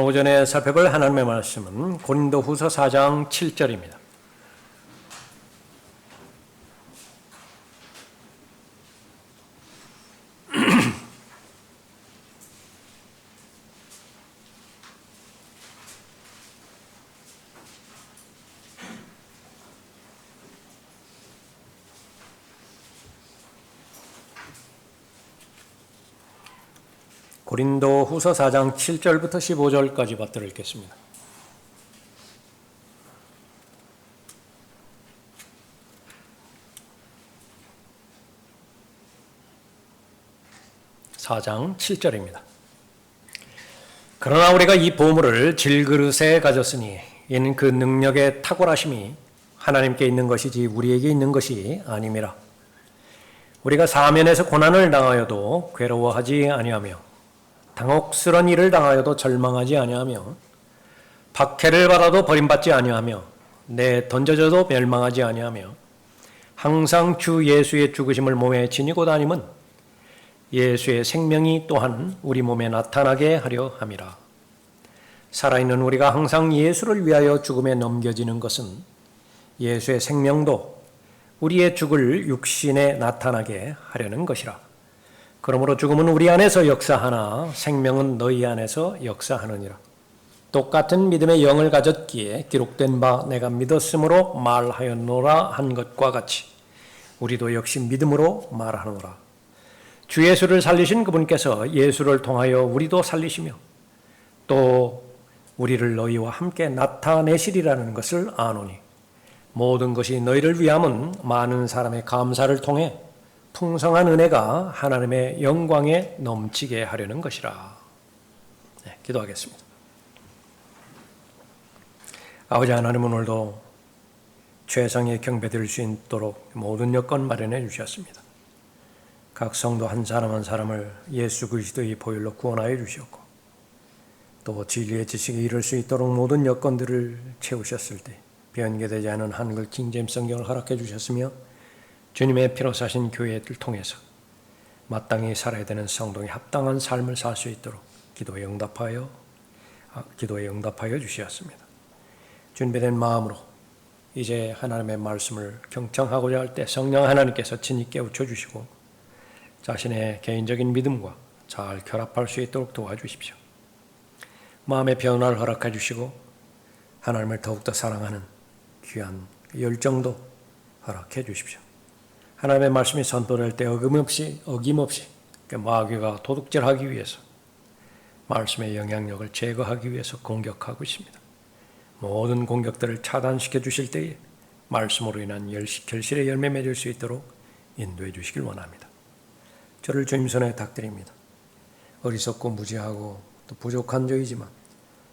오전에 살펴볼 하나님의 말씀은 고린도후서 4장 7절입니다. 고린도후서 4장 7절부터 15절까지 받들어 읽겠습니다. (4장 7절입니다) 그러나 우리가 이 보물을 질그릇에 가졌으니 이는 그 능력의 탁월하심이 하나님께 있는 것이지 우리에게 있는 것이 아님이라. 우리가 사면에서 고난을 당하여도 괴로워하지 아니하며 당혹스런 일을 당하여도 절망하지 아니하며 박해를 받아도 버림받지 아니하며 던져져도 멸망하지 아니하며 항상 주 예수의 죽으심을 몸에 지니고 다님은 예수의 생명이 또한 우리 몸에 나타나게 하려 함이라. 살아있는 우리가 항상 예수를 위하여 죽음에 넘겨지는 것은 예수의 생명도 우리의 죽을 육신에 나타나게 하려는 것이라. 그러므로 죽음은 우리 안에서 역사하나 생명은 너희 안에서 역사하느니라. 똑같은 믿음의 영을 가졌기에 기록된 바 내가 믿었으므로 말하였노라 한 것과 같이 우리도 역시 믿음으로 말하노라. 주 예수를 살리신 그분께서 예수를 통하여 우리도 살리시며 또 우리를 너희와 함께 나타내시리라는 것을 아노니 모든 것이 너희를 위함은 많은 사람의 감사를 통해 풍성한 은혜가 하나님의 영광에 넘치게 하려는 것이라. 기도하겠습니다. 아버지 하나님, 오늘도 최상의 경배드릴 수 있도록 모든 여건 마련해 주셨습니다. 각 성도 한 사람 한 사람을 예수 그리스도의 보혈로 구원하여 주셨고 또 진리의 지식에 이를 수 있도록 모든 여건들을 채우셨을 때 변개되지 않은 한글 킹제임 성경을 허락해 주셨으며 주님의 피로 사신 교회를 통해서 마땅히 살아야 되는 성도의 합당한 삶을 살 수 있도록 기도에 응답하여 주시었습니다. 준비된 마음으로 이제 하나님의 말씀을 경청하고자 할 때 성령 하나님께서 친히 깨우쳐 주시고 자신의 개인적인 믿음과 잘 결합할 수 있도록 도와주십시오. 마음의 변화를 허락해 주시고 하나님을 더욱더 사랑하는 귀한 열정도 허락해 주십시오. 하나님의 말씀이 선포될 때 어김없이 마귀가 도둑질하기 위해서 말씀의 영향력을 제거하기 위해서 공격하고 있습니다. 모든 공격들을 차단시켜 주실 때에 말씀으로 인한 결실의 열매 맺을 수 있도록 인도해 주시길 원합니다. 저를 주님 손에 닥드립니다. 어리석고 무지하고 또 부족한 저이지만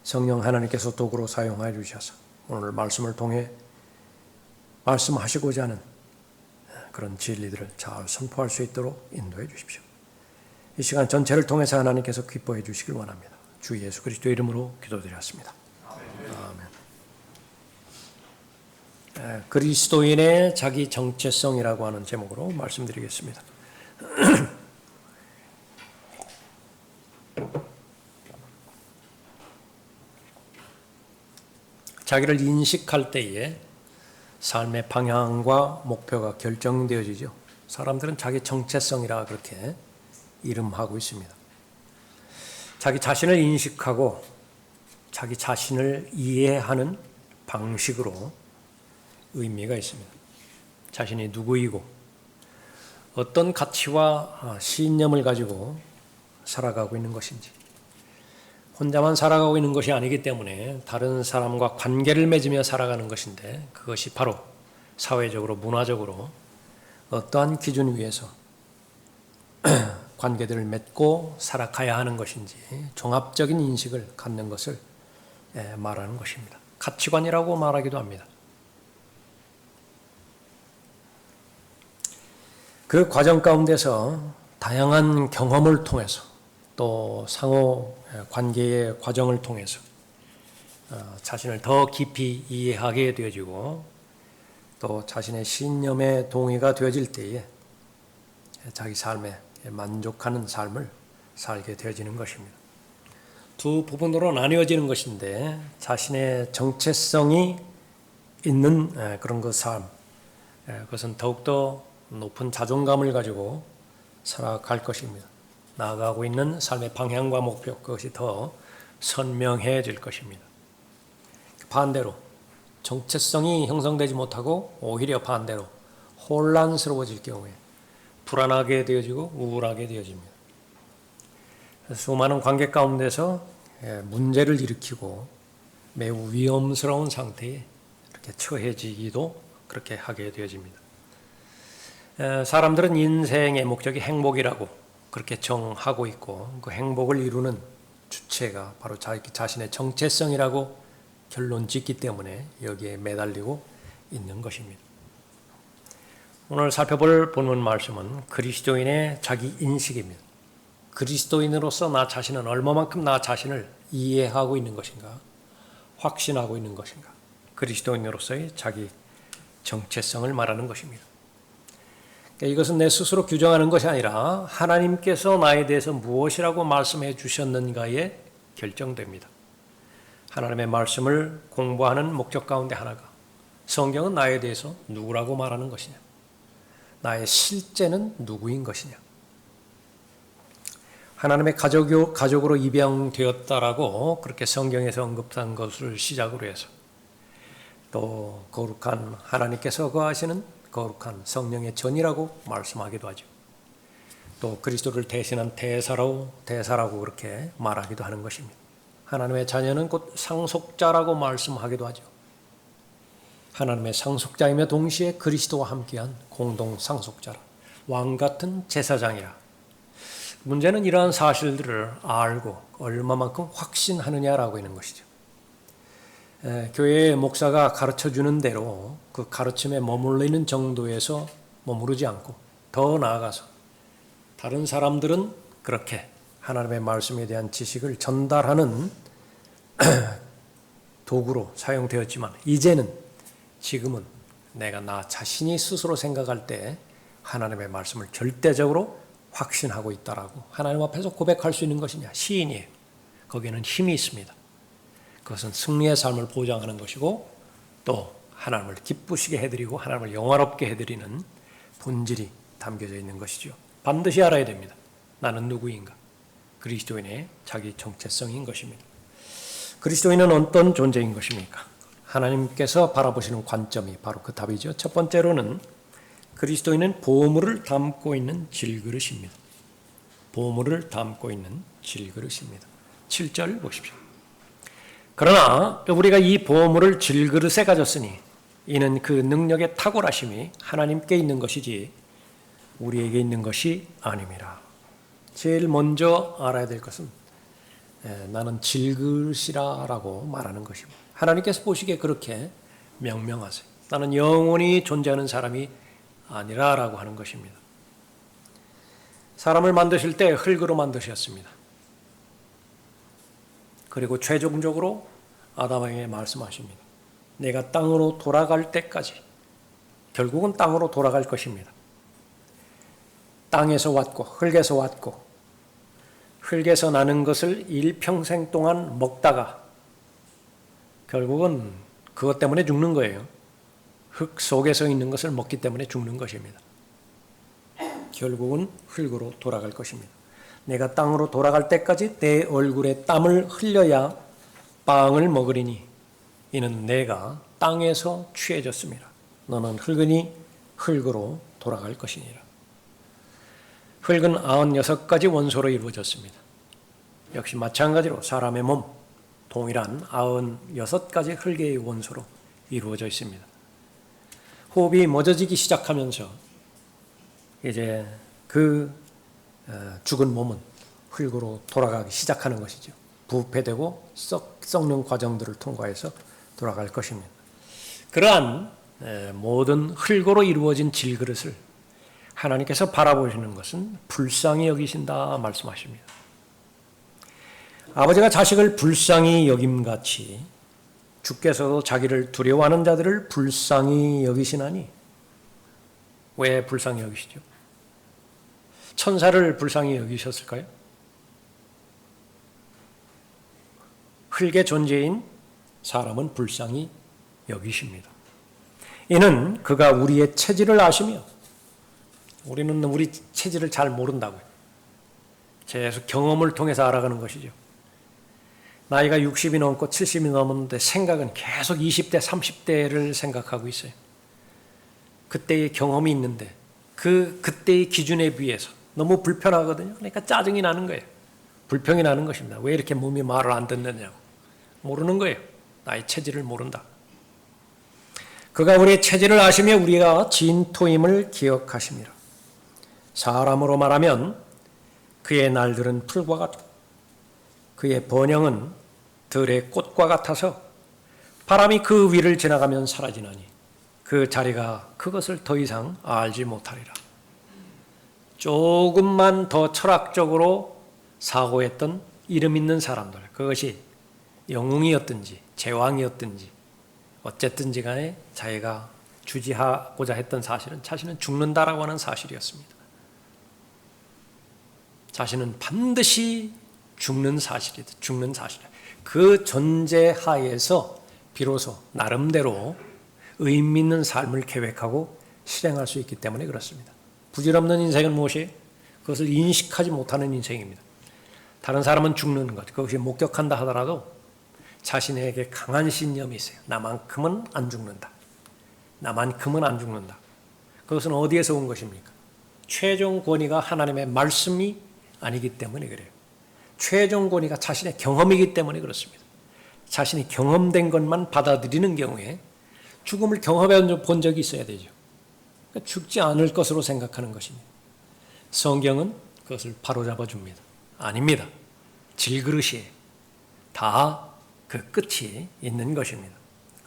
성령 하나님께서 도구로 사용하여 주셔서 오늘 말씀을 통해 말씀하시고자 하는 그런 진리들을 잘 선포할 수 있도록 인도해 주십시오. 이 시간 전체를 통해서 하나님께서 기뻐해 주시길 원합니다. 주 예수 그리스도의 이름으로 기도드렸습니다. 아멘. 그리스도인의 자기 정체성이라고 하는 제목으로 말씀드리겠습니다. 자기를 인식할 때에 삶의 방향과 목표가 결정되어지죠. 사람들은 자기 정체성이라 그렇게 이름하고 있습니다. 자기 자신을 인식하고 자기 자신을 이해하는 방식으로 의미가 있습니다. 자신이 누구이고 어떤 가치와 신념을 가지고 살아가고 있는 것인지, 혼자만 살아가고 있는 것이 아니기 때문에 다른 사람과 관계를 맺으며 살아가는 것인데 그것이 바로 사회적으로 문화적으로 어떠한 기준 위에서 관계들을 맺고 살아가야 하는 것인지 종합적인 인식을 갖는 것을 말하는 것입니다. 가치관이라고 말하기도 합니다. 그 과정 가운데서 다양한 경험을 통해서 또 상호 관계의 과정을 통해서 자신을 더 깊이 이해하게 되어지고 또 자신의 신념에 동의가 되어질 때에 자기 삶에 만족하는 삶을 살게 되어지는 것입니다. 두 부분으로 나뉘어지는 것인데 자신의 정체성이 있는 그런 그 삶, 그것은 더욱더 높은 자존감을 가지고 살아갈 것입니다. 나아가고 있는 삶의 방향과 목표, 그것이 더 선명해질 것입니다. 반대로 정체성이 형성되지 못하고 오히려 반대로 혼란스러워질 경우에 불안하게 되어지고 우울하게 되어집니다. 수많은 관계 가운데서 문제를 일으키고 매우 위험스러운 상태에 이렇게 처해지기도 그렇게 하게 되어집니다. 사람들은 인생의 목적이 행복이라고 그렇게 정하고 있고 그 행복을 이루는 주체가 바로 자기 자신의 정체성이라고 결론 짓기 때문에 여기에 매달리고 있는 것입니다. 오늘 살펴볼 본문 말씀은 그리스도인의 자기 인식입니다. 그리스도인으로서 나 자신은 얼마만큼 나 자신을 이해하고 있는 것인가, 확신하고 있는 것인가, 그리스도인으로서의 자기 정체성을 말하는 것입니다. 이것은 내 스스로 규정하는 것이 아니라 하나님께서 나에 대해서 무엇이라고 말씀해 주셨는가에 결정됩니다. 하나님의 말씀을 공부하는 목적 가운데 하나가 성경은 나에 대해서 누구라고 말하는 것이냐, 나의 실제는 누구인 것이냐, 하나님의 가족으로 입양되었다라고 그렇게 성경에서 언급한 것을 시작으로 해서 또 거룩한 하나님께서 거하시는 거룩한 성령의 전이라고 말씀하기도 하죠. 또 그리스도를 대신한 대사라고 그렇게 말하기도 하는 것입니다. 하나님의 자녀는 곧 상속자라고 말씀하기도 하죠. 하나님의 상속자이며 동시에 그리스도와 함께한 공동 상속자라, 왕 같은 제사장이라. 문제는 이러한 사실들을 알고 얼마만큼 확신하느냐라고 있는 것이죠. 교회의 목사가 가르쳐주는 대로 그 가르침에 머물러 있는 정도에서 머무르지 않고 더 나아가서 다른 사람들은 그렇게 하나님의 말씀에 대한 지식을 전달하는 도구로 사용되었지만 지금은 내가 나 자신이 스스로 생각할 때 하나님의 말씀을 절대적으로 확신하고 있다라고 하나님 앞에서 고백할 수 있는 것이냐, 시인이에요. 거기에는 힘이 있습니다. 그것은 승리의 삶을 보장하는 것이고 또 하나님을 기쁘시게 해드리고 하나님을 영화롭게 해드리는 본질이 담겨져 있는 것이죠. 반드시 알아야 됩니다. 나는 누구인가? 그리스도인의 자기 정체성인 것입니다. 그리스도인은 어떤 존재인 것입니까? 하나님께서 바라보시는 관점이 바로 그 답이죠. 첫 번째로는 그리스도인은 보물을 담고 있는 질그릇입니다. 보물을 담고 있는 질그릇입니다. 7절 보십시오. 그러나 우리가 이 보물을 질그릇에 가졌으니 이는 그 능력의 탁월하심이 하나님께 있는 것이지 우리에게 있는 것이 아님이라. 제일 먼저 알아야 될 것은 나는 질그릇이라고 말하는 것입니다. 하나님께서 보시기에 그렇게 명명하세요. 나는 영원히 존재하는 사람이 아니라라고 하는 것입니다. 사람을 만드실 때 흙으로 만드셨습니다. 그리고 최종적으로 아담에게 말씀하십니다. 내가 땅으로 돌아갈 때까지 결국은 땅으로 돌아갈 것입니다. 땅에서 왔고 흙에서 왔고 흙에서 나는 것을 일평생 동안 먹다가 결국은 그것 때문에 죽는 거예요. 흙 속에서 있는 것을 먹기 때문에 죽는 것입니다. 결국은 흙으로 돌아갈 것입니다. 내가 땅으로 돌아갈 때까지 내 얼굴에 땀을 흘려야 빵을 먹으리니 이는 내가 땅에서 취해졌습니다. 너는 흙이니 흙으로 돌아갈 것이니라. 흙은 96가지 원소로 이루어졌습니다. 역시 마찬가지로 사람의 몸 동일한 96가지 흙의 원소로 이루어져 있습니다. 호흡이 멎어지기 시작하면서 이제 그 죽은 몸은 흙으로 돌아가기 시작하는 것이죠. 부패되고 썩는 과정들을 통과해서 돌아갈 것입니다. 그러한 모든 흙으로 이루어진 질그릇을 하나님께서 바라보시는 것은 불쌍히 여기신다 말씀하십니다. 아버지가 자식을 불쌍히 여김같이 주께서도 자기를 두려워하는 자들을 불쌍히 여기시나니. 왜 불쌍히 여기시죠? 천사를 불쌍히 여기셨을까요? 흙의 존재인 사람은 불쌍히 여기십니다. 이는 그가 우리의 체질을 아시며, 우리는 우리 체질을 잘 모른다고요. 계속 경험을 통해서 알아가는 것이죠. 나이가 60이 넘고 70이 넘었는데 생각은 계속 20대, 30대를 생각하고 있어요. 그때의 경험이 있는데 그때의 기준에 비해서 너무 불편하거든요. 그러니까 짜증이 나는 거예요. 불평이 나는 것입니다. 왜 이렇게 몸이 말을 안 듣느냐고. 모르는 거예요. 나의 체질을 모른다. 그가 우리의 체질을 아시며 우리가 진토임을 기억하십니다. 사람으로 말하면 그의 날들은 풀과 같고 그의 번영은 들의 꽃과 같아서 바람이 그 위를 지나가면 사라지나니 그 자리가 그것을 더 이상 알지 못하리라. 조금만 더 철학적으로 사고했던 이름 있는 사람들, 그것이 영웅이었든지 제왕이었든지 어쨌든지 간에 자기가 주지하고자 했던 사실은 자신은 죽는다라고 하는 사실이었습니다. 자신은 반드시 죽는 사실이다. 죽는 사실이다. 그 존재하에서 비로소 나름대로 의미 있는 삶을 계획하고 실행할 수 있기 때문에 그렇습니다. 부질없는 인생은 무엇이에요? 그것을 인식하지 못하는 인생입니다. 다른 사람은 죽는 것, 그것이 목격한다 하더라도 자신에게 강한 신념이 있어요. 나만큼은 안 죽는다. 나만큼은 안 죽는다. 그것은 어디에서 온 것입니까? 최종 권위가 하나님의 말씀이 아니기 때문에 그래요. 최종 권위가 자신의 경험이기 때문에 그렇습니다. 자신이 경험된 것만 받아들이는 경우에 죽음을 경험해 본 적이 있어야 되죠. 그러니까 죽지 않을 것으로 생각하는 것입니다. 성경은 그것을 바로잡아 줍니다. 아닙니다. 질그릇이에요. 다 그 끝이 있는 것입니다.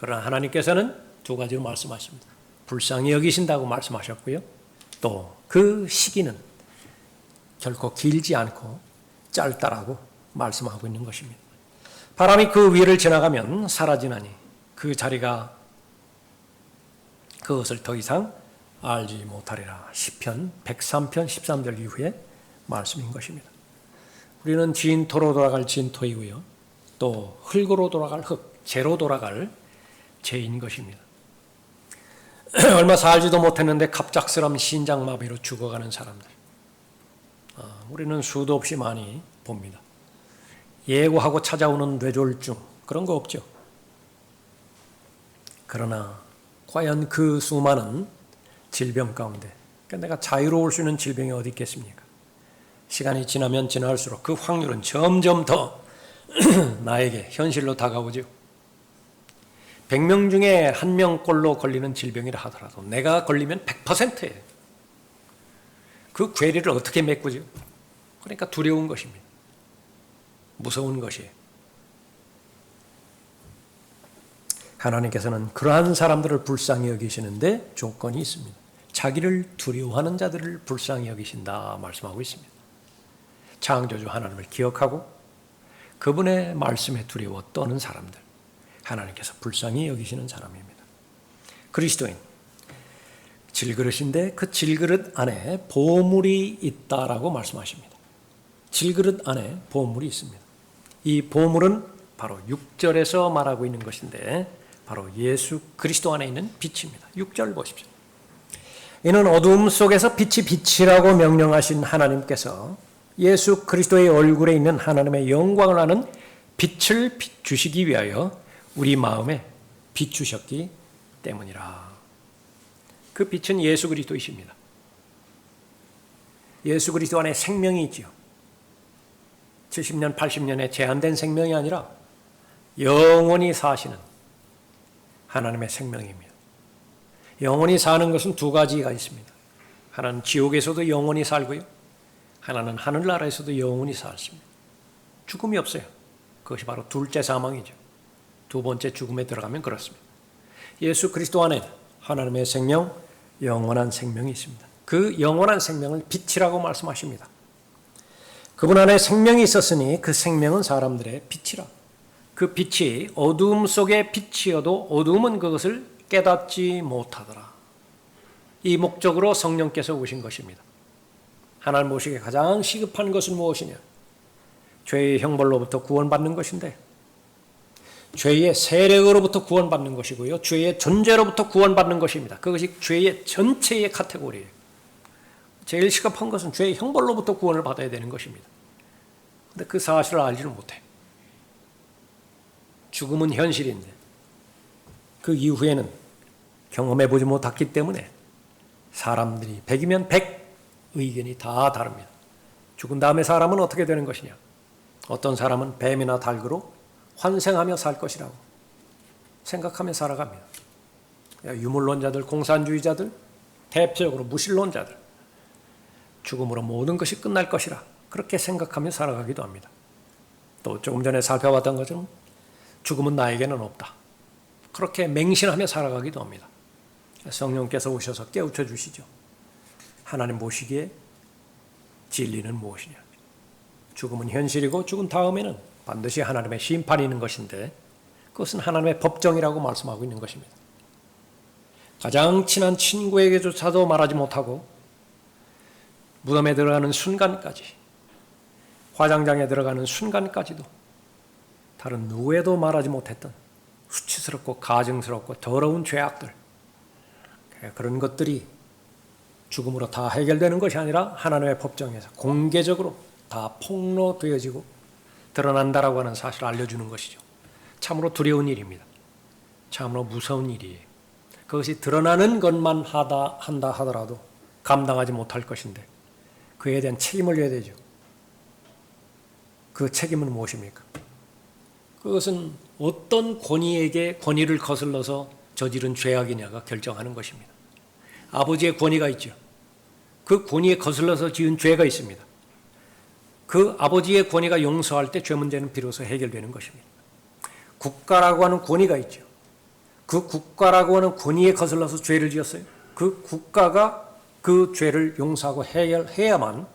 그러나 하나님께서는 두 가지로 말씀하십니다. 불쌍히 여기신다고 말씀하셨고요. 또 그 시기는 결코 길지 않고 짧다라고 말씀하고 있는 것입니다. 바람이 그 위를 지나가면 사라지나니 그 자리가 그것을 더 이상 알지 못하리라. 시편 103편 13절 이후에 말씀인 것입니다. 우리는 진토로 돌아갈 진토이고요. 또 흙으로 돌아갈 흙, 재로 돌아갈 재인 것입니다. 얼마 살지도 못했는데 갑작스러운 신장마비로 죽어가는 사람들. 우리는 수도 없이 많이 봅니다. 예고하고 찾아오는 뇌졸중, 그런 거 없죠. 그러나 과연 그 수많은 질병 가운데 내가 자유로울 수 있는 질병이 어디 있겠습니까? 시간이 지나면 지날수록 그 확률은 점점 더 나에게 현실로 다가오죠. 100명 중에 1명꼴로 걸리는 질병이라 하더라도 내가 걸리면 100%예요. 그 괴리를 어떻게 메꾸죠? 그러니까 두려운 것입니다. 무서운 것이에요. 하나님께서는 그러한 사람들을 불쌍히 여기시는데 조건이 있습니다. 자기를 두려워하는 자들을 불쌍히 여기신다 말씀하고 있습니다. 창조주 하나님을 기억하고 그분의 말씀에 두려워 떠는 사람들, 하나님께서 불쌍히 여기시는 사람입니다. 그리스도인, 질그릇인데 그 질그릇 안에 보물이 있다라고 말씀하십니다. 질그릇 안에 보물이 있습니다. 이 보물은 바로 6절에서 말하고 있는 것인데 바로 예수 그리스도 안에 있는 빛입니다. 6절 보십시오. 이는 어두움 속에서 빛이 빛이라고 명령하신 하나님께서 예수 그리스도의 얼굴에 있는 하나님의 영광을 아는 빛을 주시기 위하여 우리 마음에 비추셨기 때문이라. 그 빛은 예수 그리스도이십니다. 예수 그리스도 안에 생명이 있지요. 70년, 80년에 제한된 생명이 아니라 영원히 사시는 하나님의 생명입니다. 영원히 사는 것은 두 가지가 있습니다. 하나는 지옥에서도 영원히 살고요. 하나는 하늘나라에서도 영원히 살습니다. 죽음이 없어요. 그것이 바로 둘째 사망이죠. 두 번째 죽음에 들어가면 그렇습니다. 예수 그리스도 안에 하나님의 생명, 영원한 생명이 있습니다. 그 영원한 생명을 빛이라고 말씀하십니다. 그분 안에 생명이 있었으니 그 생명은 사람들의 빛이라. 그 빛이 어두움 속의 빛이어도 어두움은 그것을 깨닫지 못하더라. 이 목적으로 성령께서 오신 것입니다. 하나님 모시기에 가장 시급한 것은 무엇이냐? 죄의 형벌로부터 구원받는 것인데 죄의 세력으로부터 구원받는 것이고요. 죄의 존재로부터 구원받는 것입니다. 그것이 죄의 전체의 카테고리예요. 제일 시급한 것은 죄의 형벌로부터 구원을 받아야 되는 것입니다. 그런데 그 사실을 알지를 못해. 죽음은 현실인데 그 이후에는 경험해보지 못했기 때문에 사람들이 100이면 100 의견이 다 다릅니다. 죽은 다음에 사람은 어떻게 되는 것이냐. 어떤 사람은 뱀이나 닭으로 환생하며 살 것이라고 생각하며 살아갑니다. 유물론자들, 공산주의자들, 대표적으로 무신론자들, 죽음으로 모든 것이 끝날 것이라 그렇게 생각하며 살아가기도 합니다. 또 조금 전에 살펴봤던 것처럼 죽음은 나에게는 없다. 그렇게 맹신하며 살아가기도 합니다. 성령께서 오셔서 깨우쳐 주시죠. 하나님 보시기에 진리는 무엇이냐. 죽음은 현실이고 죽은 다음에는 반드시 하나님의 심판이 있는 것인데 그것은 하나님의 법정이라고 말씀하고 있는 것입니다. 가장 친한 친구에게조차도 말하지 못하고 무덤에 들어가는 순간까지, 화장장에 들어가는 순간까지도 다른 누구에도 말하지 못했던 수치스럽고 가증스럽고 더러운 죄악들, 그런 것들이 죽음으로 다 해결되는 것이 아니라 하나님의 법정에서 공개적으로 다 폭로되어지고 드러난다라고 하는 사실을 알려주는 것이죠. 참으로 두려운 일입니다. 참으로 무서운 일이에요. 그것이 드러나는 것만 한다 하더라도 감당하지 못할 것인데 그에 대한 책임을 져야 되죠. 그 책임은 무엇입니까? 그것은 어떤 권위에게 권위를 거슬러서 저지른 죄악이냐가 결정하는 것입니다. 아버지의 권위가 있죠. 그 권위에 거슬러서 지은 죄가 있습니다. 그 아버지의 권위가 용서할 때 죄 문제는 비로소 해결되는 것입니다. 국가라고 하는 권위가 있죠. 그 국가라고 하는 권위에 거슬러서 죄를 지었어요. 그 국가가 그 죄를 용서하고 해결해야만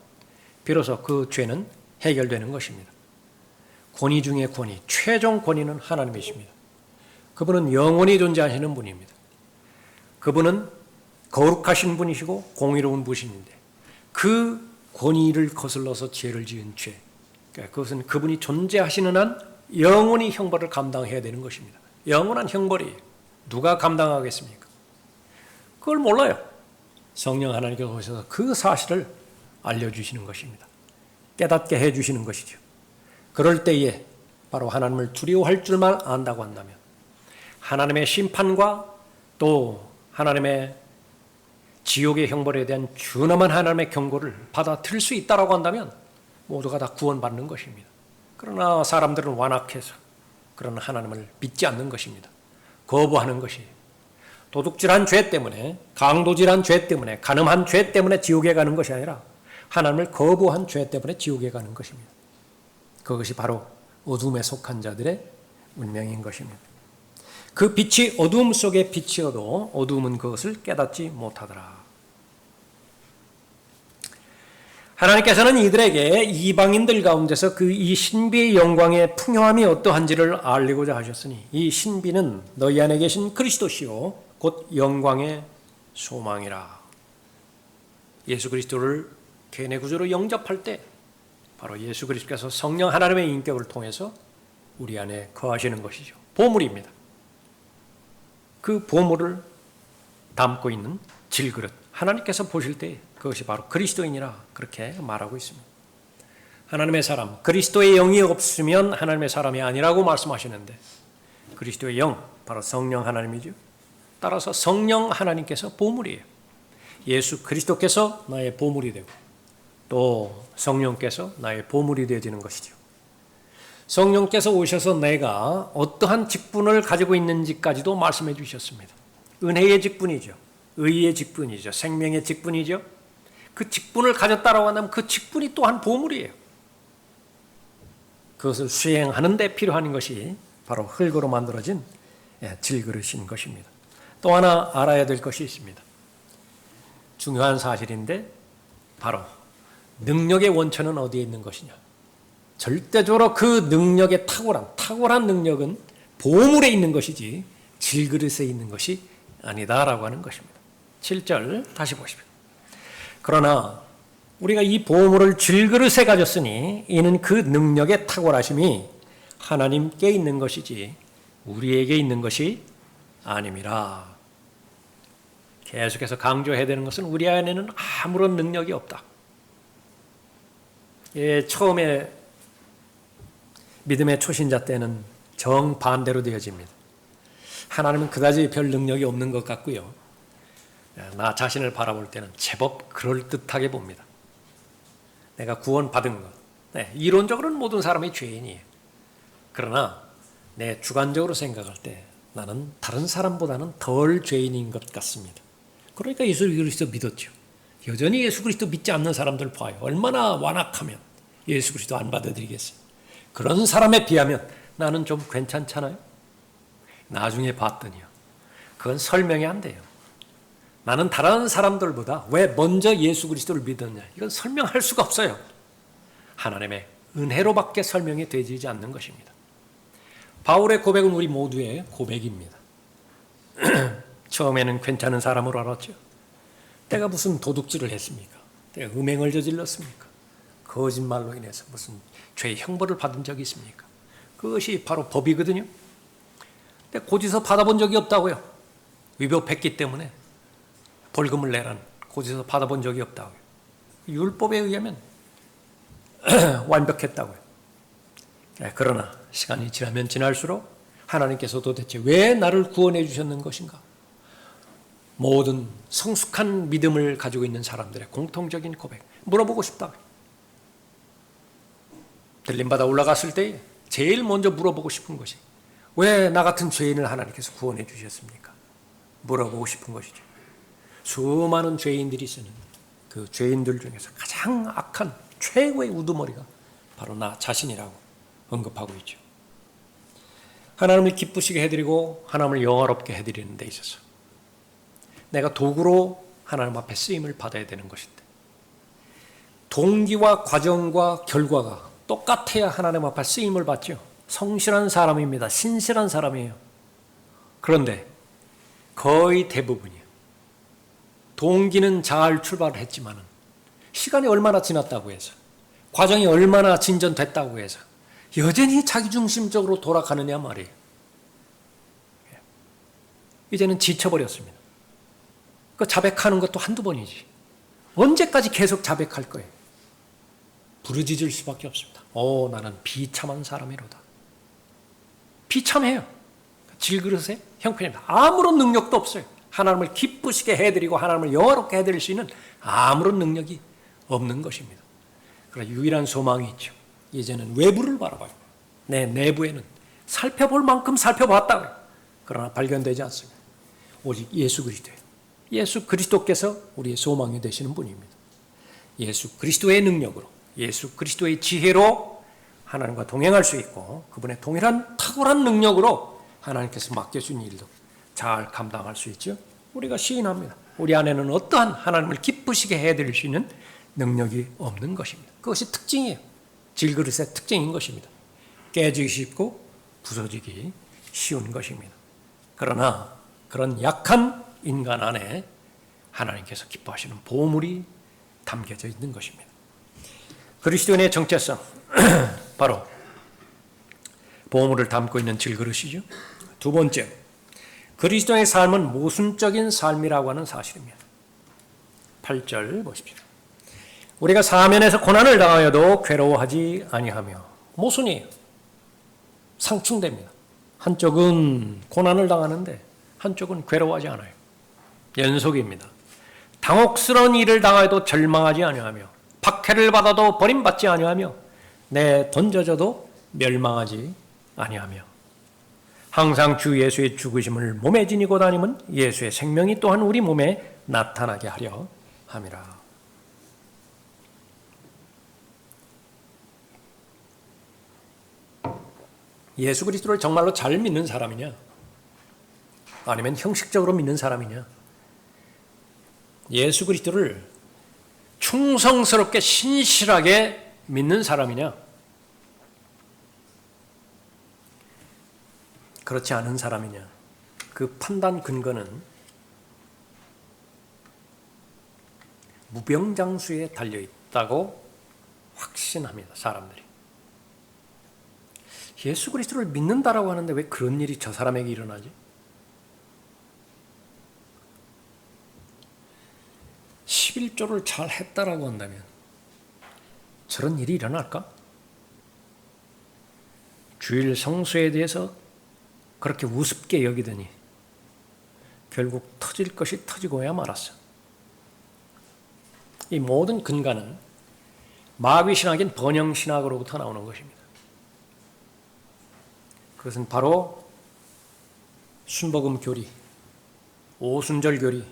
비로소 그 죄는 해결되는 것입니다. 권위 중의 권위, 최종 권위는 하나님이십니다. 그분은 영원히 존재하시는 분입니다. 그분은 거룩하신 분이시고 공의로운 분이신데 그 권위를 거슬러서 죄를 지은 죄, 그것은 그분이 존재하시는 한 영원히 형벌을 감당해야 되는 것입니다. 영원한 형벌이 누가 감당하겠습니까? 그걸 몰라요. 성령 하나님께서 오셔서 그 사실을 알려주시는 것입니다. 깨닫게 해주시는 것이죠. 그럴 때에 바로 하나님을 두려워할 줄만 안다고 한다면 하나님의 심판과 또 하나님의 지옥의 형벌에 대한 준엄한 하나님의 경고를 받아들일 수 있다고 한다면 모두가 다 구원받는 것입니다. 그러나 사람들은 완악해서 그런 하나님을 믿지 않는 것입니다. 거부하는 것이 도둑질한 죄 때문에, 강도질한 죄 때문에, 간음한 죄 때문에 지옥에 가는 것이 아니라 하나님을 거부한 죄 때문에 지옥에 가는 것입니다. 그것이 바로 어둠에 속한 자들의 운명인 것입니다. 그 빛이 어둠 속에 비치어도 어둠은 그것을 깨닫지 못하더라. 하나님께서는 이들에게 이방인들 가운데서 그 이 신비의 영광의 풍요함이 어떠한지를 알리고자 하셨으니 이 신비는 너희 안에 계신 그리스도시요 곧 영광의 소망이라. 예수 그리스도를 개인의 구주로 영접할 때 바로 예수 그리스도께서 성령 하나님의 인격을 통해서 우리 안에 거하시는 것이죠. 보물입니다. 그 보물을 담고 있는 질그릇, 하나님께서 보실 때 그것이 바로 그리스도인이라 그렇게 말하고 있습니다. 하나님의 사람, 그리스도의 영이 없으면 하나님의 사람이 아니라고 말씀하시는데 그리스도의 영, 바로 성령 하나님이죠. 따라서 성령 하나님께서 보물이에요. 예수 그리스도께서 나의 보물이 되고 또 성령께서 나의 보물이 되어지는 것이죠. 성령께서 오셔서 내가 어떠한 직분을 가지고 있는지까지도 말씀해 주셨습니다. 은혜의 직분이죠. 의의 직분이죠. 생명의 직분이죠. 그 직분을 가졌다라고 한다면 그 직분이 또한 보물이에요. 그것을 수행하는 데 필요한 것이 바로 흙으로 만들어진 질그릇인 것입니다. 또 하나 알아야 될 것이 있습니다. 중요한 사실인데 바로 능력의 원천은 어디에 있는 것이냐. 절대적으로 그 능력의 탁월한 능력은 보물에 있는 것이지 질그릇에 있는 것이 아니다라고 하는 것입니다. 7절 다시 보십시오. 그러나 우리가 이 보물을 질그릇에 가졌으니 이는 그 능력의 탁월하심이 하나님께 있는 것이지 우리에게 있는 것이 아님이라. 계속해서 강조해야 되는 것은 우리 안에는 아무런 능력이 없다. 처음에 믿음의 초신자 때는 정반대로 되어집니다. 하나님은 그다지 별 능력이 없는 것 같고요. 나 자신을 바라볼 때는 제법 그럴듯하게 봅니다. 내가 구원받은 것. 이론적으로는 모든 사람이 죄인이에요. 그러나 내 주관적으로 생각할 때 나는 다른 사람보다는 덜 죄인인 것 같습니다. 그러니까 예수 그리스도 믿었죠. 여전히 예수 그리스도 믿지 않는 사람들 봐요. 얼마나 완악하면 예수 그리스도 안 받아들이겠어요. 그런 사람에 비하면 나는 좀 괜찮잖아요. 나중에 봤더니요. 그건 설명이 안 돼요. 나는 다른 사람들보다 왜 먼저 예수 그리스도를 믿었냐. 이건 설명할 수가 없어요. 하나님의 은혜로밖에 설명이 되지 않는 것입니다. 바울의 고백은 우리 모두의 고백입니다. 처음에는 괜찮은 사람으로 알았죠. 내가 무슨 도둑질을 했습니까? 내가 음행을 저질렀습니까? 거짓말로 인해서 무슨 죄의 형벌을 받은 적이 있습니까? 그것이 바로 법이거든요. 근데 고지서 받아본 적이 없다고요. 위법했기 때문에 벌금을 내라는 고지서 받아본 적이 없다고요. 율법에 의하면 완벽했다고요. 그러나 시간이 지나면 지날수록 하나님께서 도대체 왜 나를 구원해 주셨는 것인가? 모든 성숙한 믿음을 가지고 있는 사람들의 공통적인 고백, 물어보고 싶다. 들림받아 올라갔을 때 제일 먼저 물어보고 싶은 것이 왜 나 같은 죄인을 하나님께서 구원해 주셨습니까? 물어보고 싶은 것이죠. 수많은 죄인들이 쓰는 그 죄인들 중에서 가장 악한 최고의 우두머리가 바로 나 자신이라고 언급하고 있죠. 하나님을 기쁘시게 해드리고 하나님을 영화롭게 해드리는 데 있어서 내가 도구로 하나님 앞에 쓰임을 받아야 되는 것인데 동기와 과정과 결과가 똑같아야 하나님 앞에 쓰임을 받죠. 성실한 사람입니다. 신실한 사람이에요. 그런데 거의 대부분이요. 동기는 잘 출발을 했지만 시간이 얼마나 지났다고 해서 과정이 얼마나 진전됐다고 해서 여전히 자기중심적으로 돌아가느냐 말이에요. 이제는 지쳐버렸습니다. 그 자백하는 것도 한두 번이지. 언제까지 계속 자백할 거예요? 부르짖을 수밖에 없습니다. 나는 비참한 사람이로다. 비참해요. 질그릇의 형편입니다. 아무런 능력도 없어요. 하나님을 기쁘시게 해드리고 하나님을 영화롭게 해드릴 수 있는 아무런 능력이 없는 것입니다. 그러나 유일한 소망이 있죠. 이제는 외부를 바라봐요. 내 내부에는 살펴볼 만큼 살펴봤다고요. 그러나 발견되지 않습니다. 오직 예수 그리스도예요. 예수 그리스도께서 우리의 소망이 되시는 분입니다. 예수 그리스도의 능력으로, 예수 그리스도의 지혜로 하나님과 동행할 수 있고 그분의 동일한 탁월한 능력으로 하나님께서 맡겨준 일도 잘 감당할 수 있죠. 우리가 시인합니다. 우리 안에는 어떠한 하나님을 기쁘시게 해드릴 수 있는 능력이 없는 것입니다. 그것이 특징이에요. 질그릇의 특징인 것입니다. 깨지기 쉽고 부서지기 쉬운 것입니다. 그러나 그런 약한 인간 안에 하나님께서 기뻐하시는 보물이 담겨져 있는 것입니다. 그리스도인의 정체성, 바로 보물을 담고 있는 질그릇이죠. 두 번째, 그리스도의 삶은 모순적인 삶이라고 하는 사실입니다. 8절 보십시오. 우리가 사면에서 고난을 당하여도 괴로워하지 아니하며, 모순이에요. 상충됩니다. 한쪽은 고난을 당하는데 한쪽은 괴로워하지 않아요. 연속입니다. 당혹스러운 일을 당하여도 절망하지 아니하며, 박해를 받아도 버림받지 아니하며, 던져져도 멸망하지 아니하며, 항상 주 예수의 죽으심을 몸에 지니고 다니면 예수의 생명이 또한 우리 몸에 나타나게 하려 함이라. 예수 그리스도를 정말로 잘 믿는 사람이냐? 아니면 형식적으로 믿는 사람이냐? 예수 그리스도를 충성스럽게 신실하게 믿는 사람이냐? 그렇지 않은 사람이냐? 그 판단 근거는 무병장수에 달려있다고 확신합니다. 사람들이. 예수 그리스도를 믿는다라고 하는데 왜 그런 일이 저 사람에게 일어나지? 11조를 잘 했다라고 한다면 저런 일이 일어날까? 주일 성수에 대해서 그렇게 우습게 여기더니 결국 터질 것이 터지고야 말았어. 이 모든 근간은 마귀신학인 번영신학으로부터 나오는 것입니다. 그것은 바로 순복음 교리, 오순절 교리,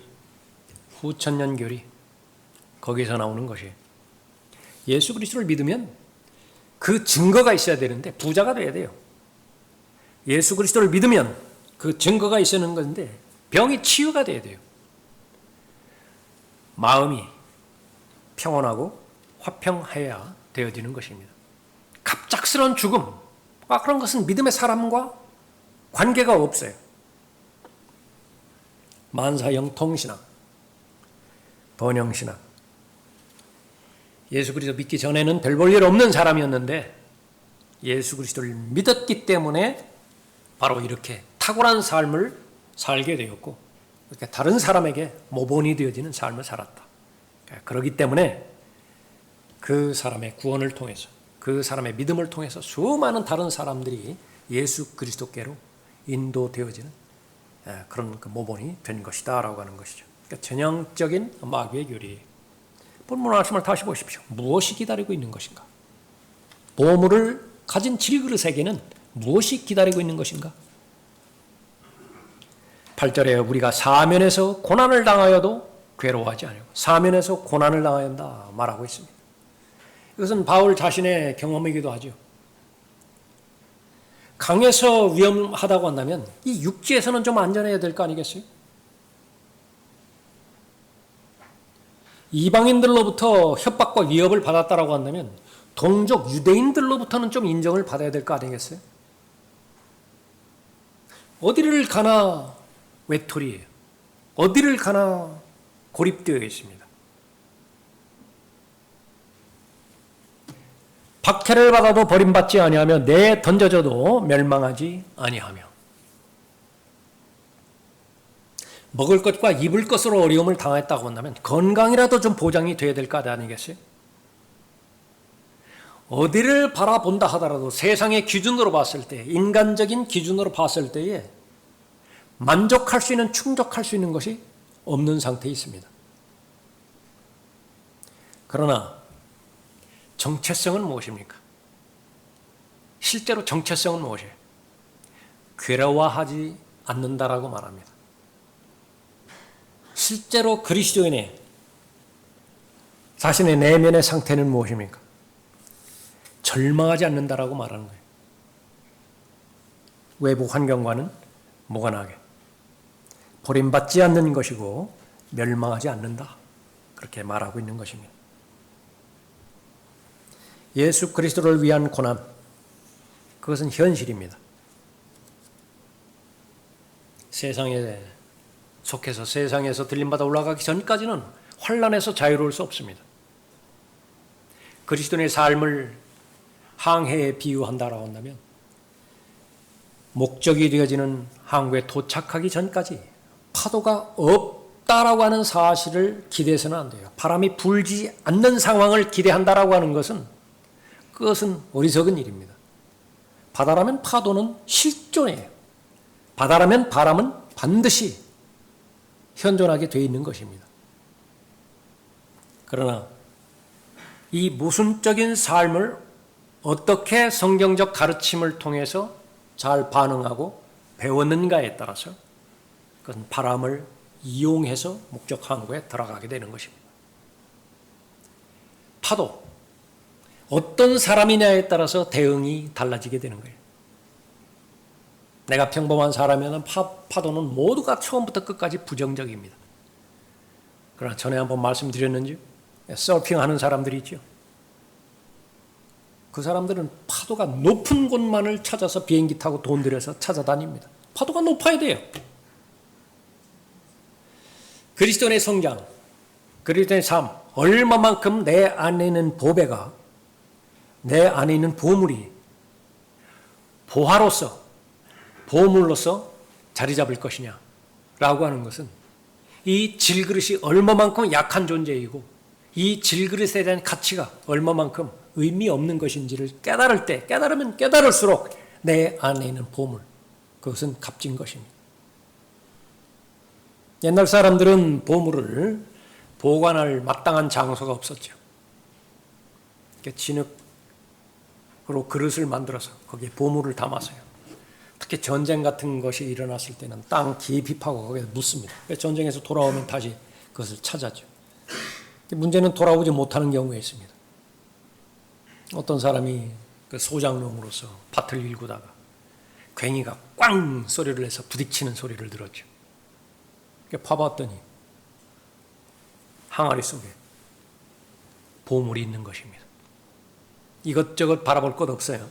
후천년 교리, 거기서 나오는 것이에요. 예수 그리스도를 믿으면 그 증거가 있어야 되는데 부자가 돼야 돼요. 예수 그리스도를 믿으면 그 증거가 있어야 하는 건데 병이 치유가 돼야 돼요. 마음이 평온하고 화평해야 되어지는 것입니다. 갑작스러운 죽음, 그런 것은 믿음의 사람과 관계가 없어요. 만사형통신학, 번영신학. 예수 그리스도 믿기 전에는 별 볼 일 없는 사람이었는데 예수 그리스도를 믿었기 때문에 바로 이렇게 탁월한 삶을 살게 되었고 이렇게 다른 사람에게 모본이 되어지는 삶을 살았다. 그렇기 때문에 그 사람의 구원을 통해서 그 사람의 믿음을 통해서 수많은 다른 사람들이 예수 그리스도께로 인도되어지는 그런 모본이 된 것이다 라고 하는 것이죠. 그러니까 전형적인 마귀의 교리예요. 본문 말씀을 다시 보십시오. 무엇이 기다리고 있는 것인가? 보물을 가진 질그릇에게는 무엇이 기다리고 있는 것인가? 8절에 우리가 사면에서 고난을 당하여도 괴로워하지 아니하고 사면에서 고난을 당해야 한다 말하고 있습니다. 이것은 바울 자신의 경험이기도 하죠. 강에서 위험하다고 한다면 이 육지에서는 좀 안전해야 될 거 아니겠어요? 이방인들로부터 협박과 위협을 받았다라고 한다면 동족 유대인들로부터는 좀 인정을 받아야 될 거 아니겠어요? 어디를 가나 외톨이에요. 어디를 가나 고립되어 있습니다. 박해를 받아도 버림받지 아니하며 내 던져져도 멸망하지 아니하며 먹을 것과 입을 것으로 어려움을 당했다고 한다면 건강이라도 좀 보장이 돼야 될 거 아니겠어요? 어디를 바라본다 하더라도 세상의 기준으로 봤을 때, 인간적인 기준으로 봤을 때에 만족할 수 있는, 충족할 수 있는 것이 없는 상태에 있습니다. 그러나 정체성은 무엇입니까? 실제로 정체성은 무엇이에요? 괴로워하지 않는다라고 말합니다. 실제로 그리스도인의 자신의 내면의 상태는 무엇입니까? 절망하지 않는다라고 말하는 거예요. 외부 환경과는 무관하게 버림받지 않는 것이고 멸망하지 않는다. 그렇게 말하고 있는 것입니다. 예수 그리스도를 위한 고난, 그것은 현실입니다. 세상에 속해서 세상에서 들림받아 올라가기 전까지는 환난에서 자유로울 수 없습니다. 그리스도인의 삶을 항해에 비유한다라고 한다면 목적이 되어지는 항구에 도착하기 전까지 파도가 없다라고 하는 사실을 기대해서는 안 돼요. 바람이 불지 않는 상황을 기대한다라고 하는 것은 그것은 어리석은 일입니다. 바다라면 파도는 실존이에요. 바다라면 바람은 반드시 현존하게 되어 있는 것입니다. 그러나 이 모순적인 삶을 어떻게 성경적 가르침을 통해서 잘 반응하고 배웠는가에 따라서 그건 바람을 이용해서 목적 항구에 들어가게 되는 것입니다. 파도, 어떤 사람이냐에 따라서 대응이 달라지게 되는 거예요. 내가 평범한 사람이면 파도는 모두가 처음부터 끝까지 부정적입니다. 그러나 전에 한번 말씀드렸는지 서핑하는 사람들이 있죠. 그 사람들은 파도가 높은 곳만을 찾아서 비행기 타고 돈 들여서 찾아다닙니다. 파도가 높아야 돼요. 그리스도인의 성장, 그리스도인의 삶, 얼마만큼 내 안에 있는 보배가, 내 안에 있는 보물이 보화로서, 보물로서 자리 잡을 것이냐 라고 하는 것은 이 질그릇이 얼마만큼 약한 존재이고 이 질그릇에 대한 가치가 얼마만큼 의미 없는 것인지를 깨달을 때, 깨달으면 깨달을수록 내 안에 있는 보물, 그것은 값진 것입니다. 옛날 사람들은 보물을 보관할 마땅한 장소가 없었죠. 진흙으로 그릇을 만들어서 거기에 보물을 담아서요. 특히 전쟁 같은 것이 일어났을 때는 땅 깊이 파고 거기에 묻습니다. 전쟁에서 돌아오면 다시 그것을 찾았죠. 문제는 돌아오지 못하는 경우가 있습니다. 어떤 사람이 그 소장농으로서 밭을 일구다가 괭이가 꽝 소리를 해서 부딪히는 소리를 들었죠. 파봤더니 항아리 속에 보물이 있는 것입니다. 이것저것 바라볼 것 없어요.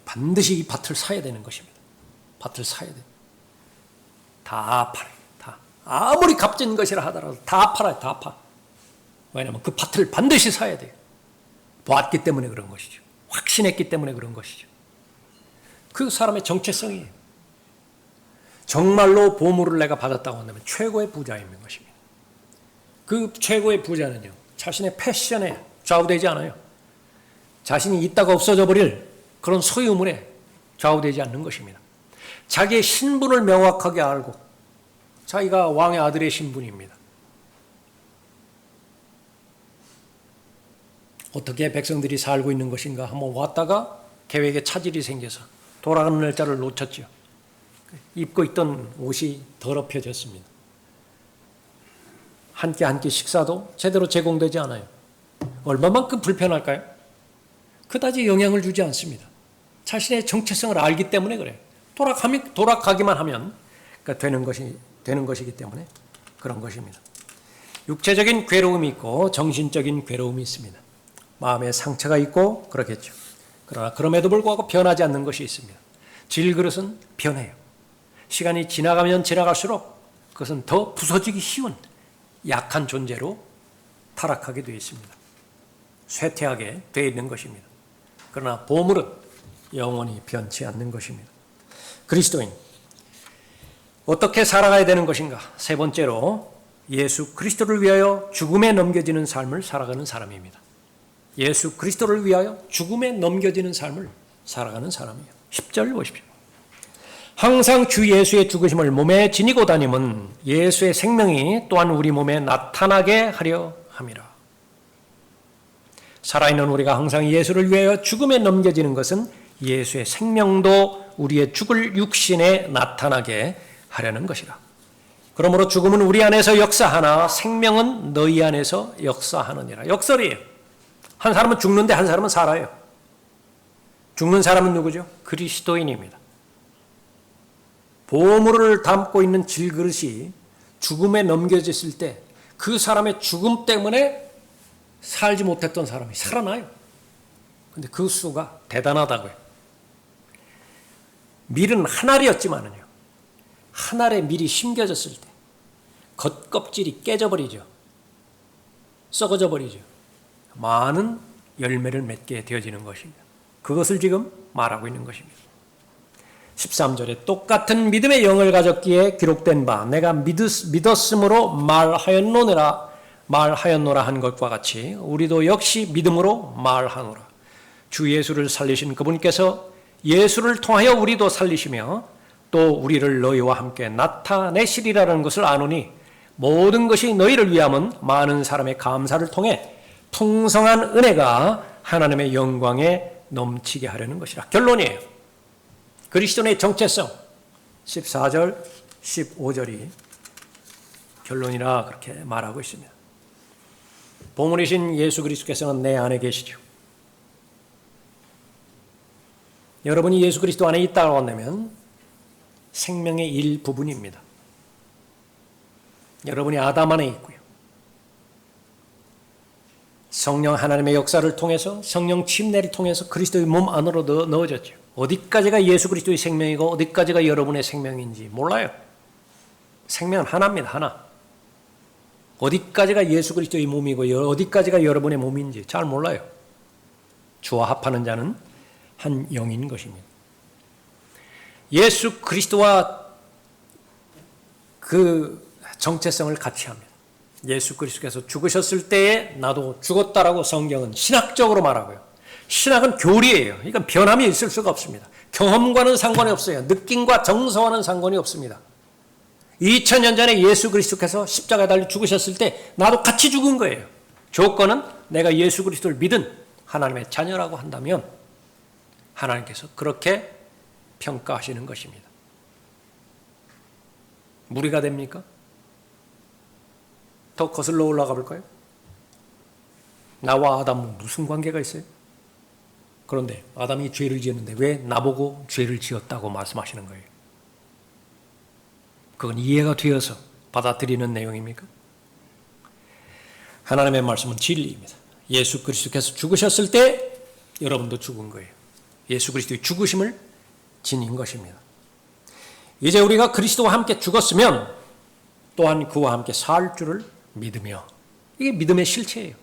반드시 이 밭을 사야 되는 것입니다. 밭을 사야 돼요. 다 팔아요. 다. 아무리 값진 것이라 하더라도 다 팔아요. 다 파. 왜냐하면 그 밭을 반드시 사야 돼요. 보았기 때문에 그런 것이죠. 확신했기 때문에 그런 것이죠. 그 사람의 정체성이에요. 정말로 보물을 내가 받았다고 한다면 최고의 부자인 것입니다. 그 최고의 부자는요, 자신의 패션에 좌우되지 않아요. 자신이 있다가 없어져 버릴 그런 소유물에 좌우되지 않는 것입니다. 자기의 신분을 명확하게 알고 자기가 왕의 아들의 신분입니다. 어떻게 백성들이 살고 있는 것인가 한번 왔다가 계획에 차질이 생겨서 돌아가는 날짜를 놓쳤죠. 입고 있던 옷이 더럽혀졌습니다. 한 끼 식사도 제대로 제공되지 않아요. 얼마만큼 불편할까요? 그다지 영향을 주지 않습니다. 자신의 정체성을 알기 때문에 그래요. 돌아가기만 하면 되는 것이기 때문에 그런 것입니다. 육체적인 괴로움이 있고 정신적인 괴로움이 있습니다. 마음에 상처가 있고 그렇겠죠. 그러나 그럼에도 불구하고 변하지 않는 것이 있습니다. 질그릇은 변해요. 시간이 지나가면 지나갈수록 그것은 더 부서지기 쉬운 약한 존재로 타락하게 되어 있습니다. 쇠퇴하게 되어 있는 것입니다. 그러나 보물은 영원히 변치 않는 것입니다. 그리스도인, 어떻게 살아가야 되는 것인가? 세 번째로 예수 그리스도를 위하여 죽음에 넘겨지는 삶을 살아가는 사람입니다. 예수 그리스도를 위하여 죽음에 넘겨지는 삶을 살아가는 사람이에요. 10절 보십시오. 항상 주 예수의 죽으심을 몸에 지니고 다님은 예수의 생명이 또한 우리 몸에 나타나게 하려 함이라. 살아있는 우리가 항상 예수를 위하여 죽음에 넘겨지는 것은 예수의 생명도 우리의 죽을 육신에 나타나게 하려는 것이라. 그러므로 죽음은 우리 안에서 역사하나 생명은 너희 안에서 역사하느니라. 역설이에요. 한 사람은 죽는데 한 사람은 살아요. 죽는 사람은 누구죠? 그리스도인입니다. 보물을 담고 있는 질그릇이 죽음에 넘겨졌을 때 그 사람의 죽음 때문에 살지 못했던 사람이 살아나요. 근데 그 수가 대단하다고요. 밀은 한 알이었지만은요, 한 알의 밀이 심겨졌을 때 겉껍질이 깨져버리죠. 썩어져 버리죠. 많은 열매를 맺게 되어지는 것입니다. 그것을 지금 말하고 있는 것입니다. 13절에 똑같은 믿음의 영을 가졌기에 기록된 바 내가 믿었으므로 말하였노라 한 것과 같이 우리도 역시 믿음으로 말하노라. 주 예수를 살리신 그분께서 예수를 통하여 우리도 살리시며 또 우리를 너희와 함께 나타내시리라는 것을 아노니 모든 것이 너희를 위함은 많은 사람의 감사를 통해 풍성한 은혜가 하나님의 영광에 넘치게 하려는 것이라. 결론이에요. 그리스도인의 정체성 14절 15절이 결론이라 그렇게 말하고 있습니다. 보물이신 예수 그리스도께서는 내 안에 계시죠. 여러분이 예수 그리스도 안에 있다고 한다면 생명의 일부분입니다. 여러분이 아담 안에 있고요. 성령 하나님의 역사를 통해서 성령 침례를 통해서 그리스도의 몸 안으로 넣어졌죠. 어디까지가 예수 그리스도의 생명이고 어디까지가 여러분의 생명인지 몰라요. 생명은 하나입니다. 하나. 어디까지가 예수 그리스도의 몸이고 어디까지가 여러분의 몸인지 잘 몰라요. 주와 합하는 자는 한 영인 것입니다. 예수 그리스도와 그 정체성을 같이 합니다. 예수 그리스도께서 죽으셨을 때에 나도 죽었다라고 성경은 신학적으로 말하고요. 신학은 교리예요. 이건 변함이 있을 수가 없습니다. 경험과는 상관이 없어요. 느낌과 정서와는 상관이 없습니다. 2000년 전에 예수 그리스도께서 십자가에 달려 죽으셨을 때 나도 같이 죽은 거예요. 조건은 내가 예수 그리스도를 믿은 하나님의 자녀라고 한다면 하나님께서 그렇게 평가하시는 것입니다. 무리가 됩니까? 더 거슬러 올라가 볼까요? 나와 아담은 무슨 관계가 있어요? 그런데 아담이 죄를 지었는데 왜 나보고 죄를 지었다고 말씀하시는 거예요? 그건 이해가 되어서 받아들이는 내용입니까? 하나님의 말씀은 진리입니다. 예수 그리스도께서 죽으셨을 때 여러분도 죽은 거예요. 예수 그리스도의 죽으심을 지닌 것입니다. 이제 우리가 그리스도와 함께 죽었으면 또한 그와 함께 살 줄을 믿으며, 이게 믿음의 실체예요.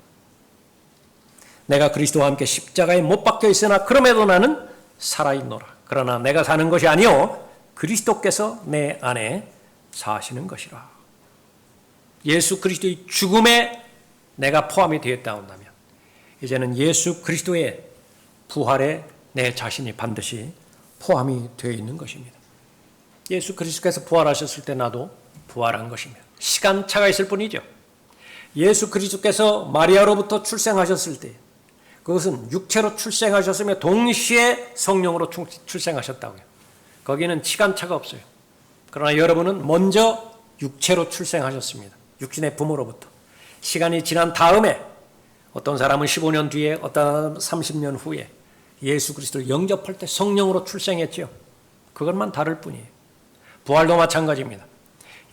내가 그리스도와 함께 십자가에 못 박혀 있으나 그럼에도 나는 살아있노라. 그러나 내가 사는 것이 아니요 그리스도께서 내 안에 사시는 것이라. 예수 그리스도의 죽음에 내가 포함이 되었다 한다면 이제는 예수 그리스도의 부활에 내 자신이 반드시 포함이 되어 있는 것입니다. 예수 그리스도께서 부활하셨을 때 나도 부활한 것입니다. 시간차가 있을 뿐이죠. 예수 그리스도께서 마리아로부터 출생하셨을 때 그것은 육체로 출생하셨으며 동시에 성령으로 출생하셨다고요. 거기는 시간차가 없어요. 그러나 여러분은 먼저 육체로 출생하셨습니다. 육신의 부모로부터. 시간이 지난 다음에 어떤 사람은 15년 뒤에 어떤 30년 후에 예수 그리스도를 영접할 때 성령으로 출생했죠. 그것만 다를 뿐이에요. 부활도 마찬가지입니다.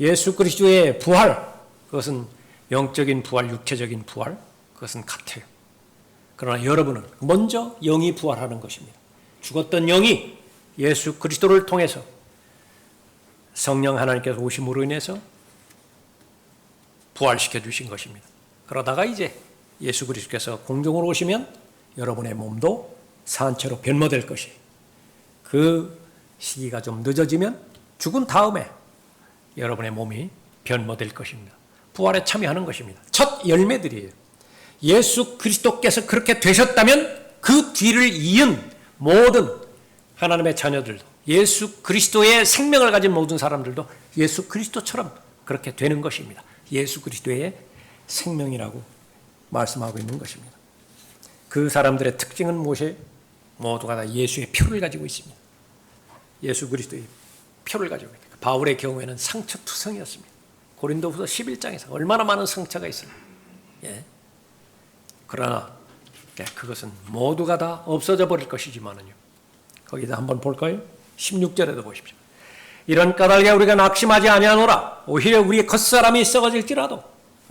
예수 그리스도의 부활, 그것은 영적인 부활, 육체적인 부활, 그것은 같아요. 그러나 여러분은 먼저 영이 부활하는 것입니다. 죽었던 영이 예수 그리스도를 통해서 성령 하나님께서 오심으로 인해서 부활시켜 주신 것입니다. 그러다가 이제 예수 그리스도께서 공중으로 오시면 여러분의 몸도 산채로 변모될 것이, 그 시기가 좀 늦어지면 죽은 다음에 여러분의 몸이 변모될 것입니다. 부활에 참여하는 것입니다. 첫 열매들이에요. 예수 그리스도께서 그렇게 되셨다면 그 뒤를 이은 모든 하나님의 자녀들도, 예수 그리스도의 생명을 가진 모든 사람들도 예수 그리스도처럼 그렇게 되는 것입니다. 예수 그리스도의 생명이라고 말씀하고 있는 것입니다. 그 사람들의 특징은 무엇이에요? 모두가 다 예수의 표를 가지고 있습니다. 예수 그리스도의 표를 가지고 있습니다. 바울의 경우에는 상처투성이었습니다. 고린도후서 11장에서 얼마나 많은 상처가 있어요. 예. 그러나 그것은 모두가 다 없어져 버릴 것이지만은요. 거기다 한번 볼까요? 16절에도 보십시오. 이런 까닭에 우리가 낙심하지 아니하노라. 오히려 우리의 겉사람이 썩어질지라도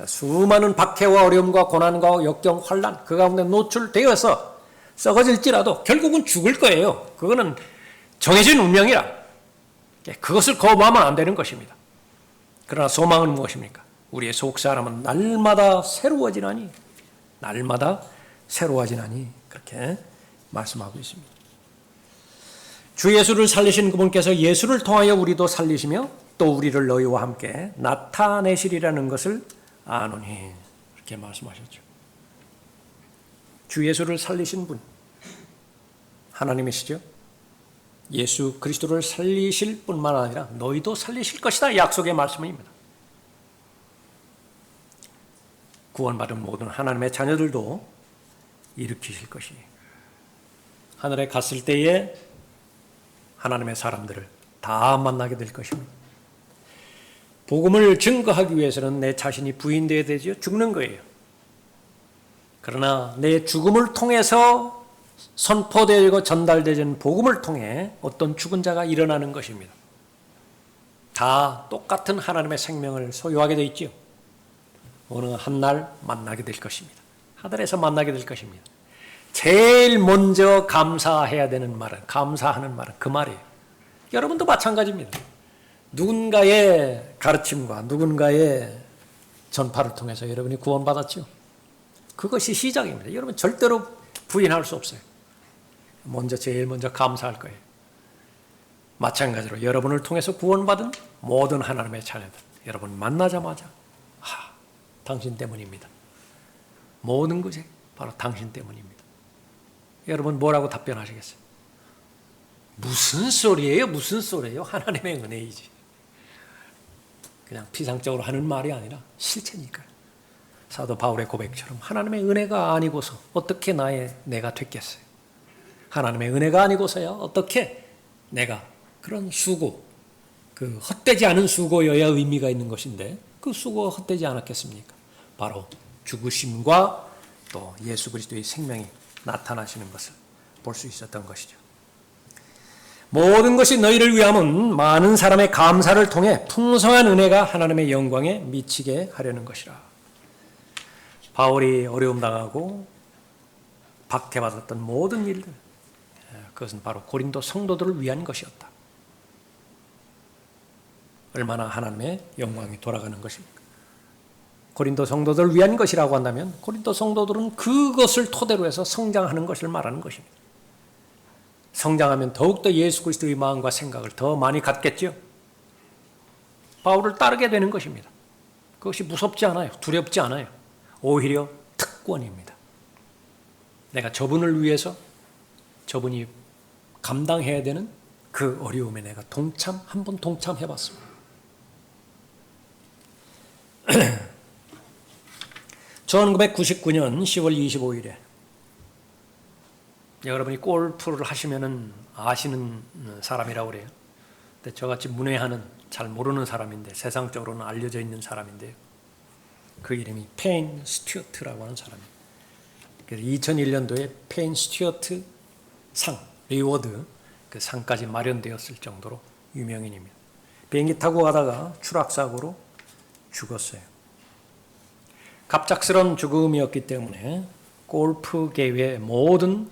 수많은 박해와 어려움과 고난과 역경, 환난 그 가운데 노출되어서 썩어질지라도 결국은 죽을 거예요. 그거는 정해진 운명이라 그것을 거부하면 안 되는 것입니다. 그러나 소망은 무엇입니까? 우리의 속사람은 날마다 새로워지나니, 날마다 새로워지나니, 그렇게 말씀하고 있습니다. 주 예수를 살리신 그분께서 예수를 통하여 우리도 살리시며 또 우리를 너희와 함께 나타내시리라는 것을 아노니, 이렇게 말씀하셨죠. 주 예수를 살리신 분 하나님이시죠. 예수 그리스도를 살리실 뿐만 아니라 너희도 살리실 것이다, 약속의 말씀입니다. 구원받은 모든 하나님의 자녀들도 일으키실 것이에요. 하늘에 갔을 때에 하나님의 사람들을 다 만나게 될 것입니다. 복음을 증거하기 위해서는 내 자신이 부인되어야 되죠. 죽는 거예요. 그러나 내 죽음을 통해서 선포되고 전달되는 복음을 통해 어떤 죽은 자가 일어나는 것입니다. 다 똑같은 하나님의 생명을 소유하게 되어 있죠. 어느 한 날 만나게 될 것입니다. 하늘에서 만나게 될 것입니다. 제일 먼저 감사해야 되는 말은, 감사하는 말은 그 말이에요. 여러분도 마찬가지입니다. 누군가의 가르침과 누군가의 전파를 통해서 여러분이 구원받았죠. 그것이 시작입니다. 여러분 절대로 부인할 수 없어요. 제일 먼저 감사할 거예요. 마찬가지로 여러분을 통해서 구원받은 모든 하나님의 자녀들, 여러분 만나자마자 당신 때문입니다. 모든 것이 바로 당신 때문입니다. 여러분 뭐라고 답변하시겠어요? 무슨 소리예요? 무슨 소리예요? 하나님의 은혜이지. 그냥 피상적으로 하는 말이 아니라 실체니까요. 사도 바울의 고백처럼 하나님의 은혜가 아니고서 어떻게 내가 됐겠어요? 하나님의 은혜가 아니고서야 어떻게 내가 그런 수고, 그 헛되지 않은 수고여야 의미가 있는 것인데 그 수고가 헛되지 않았겠습니까? 바로 죽으심과 또 예수 그리스도의 생명이 나타나시는 것을 볼 수 있었던 것이죠. 모든 것이 너희를 위함은 많은 사람의 감사를 통해 풍성한 은혜가 하나님의 영광에 미치게 하려는 것이라. 바울이 어려움 당하고 박해받았던 모든 일들, 그것은 바로 고린도 성도들을 위한 것이었다. 얼마나 하나님의 영광이 돌아가는 것입니까? 고린도 성도들을 위한 것이라고 한다면 고린도 성도들은 그것을 토대로 해서 성장하는 것을 말하는 것입니다. 성장하면 더욱더 예수 그리스도의 마음과 생각을 더 많이 갖겠죠. 바울을 따르게 되는 것입니다. 그것이 무섭지 않아요. 두렵지 않아요. 오히려 특권입니다. 내가 저분을 위해서 저분이 감당해야 되는 그 어려움에 내가 한번 동참해봤습니다. 1999년 10월 25일에 여러분이 골프를 하시면은 아시는 사람이라고 그래요. 근데 저같이 문외하는 잘 모르는 사람인데 세상적으로는 알려져 있는 사람인데요. 그 이름이 페인 스튜어트라고 하는 사람이에요. 그래서 2001년도에 페인 스튜어트 상, 리워드 그 상까지 마련되었을 정도로 유명인입니다. 비행기 타고 가다가 추락사고로 죽었어요. 갑작스런 죽음이었기 때문에 골프계의 모든